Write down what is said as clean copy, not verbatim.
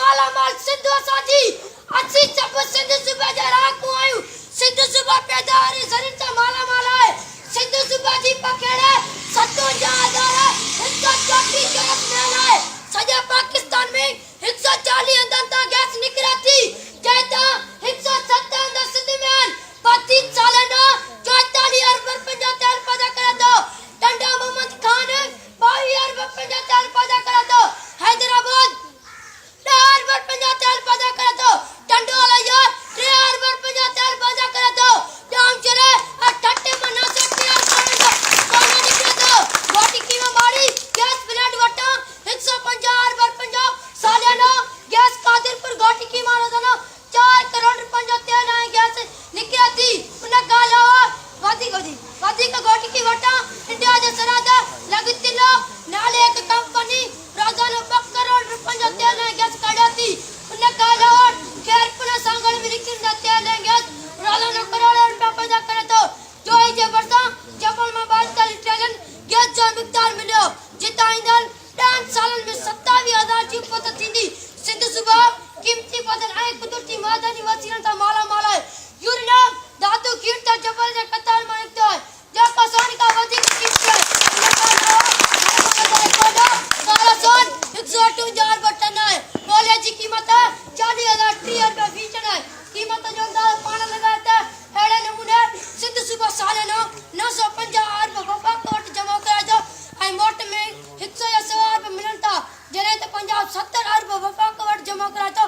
माला माल सिंधु असांजी असी सब सिंधु सूबे जा राखू आहियूं। सिंधु सूबा पैदावारी ज़रीन सां माला माल आहे। सिंधु सूबे जी पखेड़ सतों जा आधार 134 जो अपनान आहे। सॼे पाकिस्तान में 140 हंधनि तां गैस निकिरे थी, जंहिं तां 107 हंध सिंध में आहिनि। 32 सालाना 44 अरब रुपयनि जो तेल पैदा करे थो। टंडा मोहम्मद खान 22 अरब रुपयनि जो तेल पैदा करे थो। हैदराबाद 10 अरब रुपयनि जो तेल पैदा करे थो। टंडोला 3 अरब रुपयनि जो तेल पैदा करे थो। जाम चले 38 मना से 3 सोना निकिरे थो। गोटी कीमा मारी गैस ब्लेड वटा 150 अरब रुपयनि जो सालाना गैस कादिरपुर गोटी कीमा रोजाना 4 करोड़ रुपयनि जो तेल ऐं गैस निकिरे थी। उन खां अलावा वधीक गोटी की वटा इंडिया जे सरहद लॻितिलो नाले हिकु कंपनी रोजाना 2 करोड़ रुपयनि जो तेल ऐं गैस काढे थी। उन खां अलावा खैरपुर सांगड़ में निकिरंदा तेल ऐं गैस रोजाना करोड़ों रुपया पैदा करे थो। जोई जे भरिसां जबल में 42 ट्रिलियन गैस जो मिक़दार मिलियो। जितां ईंदड़ 10 सालनि में 27,000 जी उपत थींदी। सिंध सूबा क़ीमती पौधनि ऐं कुदरती मइदानी वसीलनि सां माला माल आहे। यूरेनियम धातु कीर्त जबल जे कतार में निकितो आहे, जेको सोन खां वधीक कीमती आहे। इन खां अलावा काला सोन 158 अरब टन आहे। कोयले जी क़ीमत 40,030 रुपया फी टन आहे। क़ीमत जो अंदाज़ो पाण लॻाए त अहिड़े नमूने सिंध सूबा सालाना 950 अरब वफ़ाक़ वटि जमा कराए थो ऐं मोट में 100 या 100 अरब मिलनि था, जॾहिं त पंजाब 70 अरब वफ़ाक़ वटि जमा कराए थो।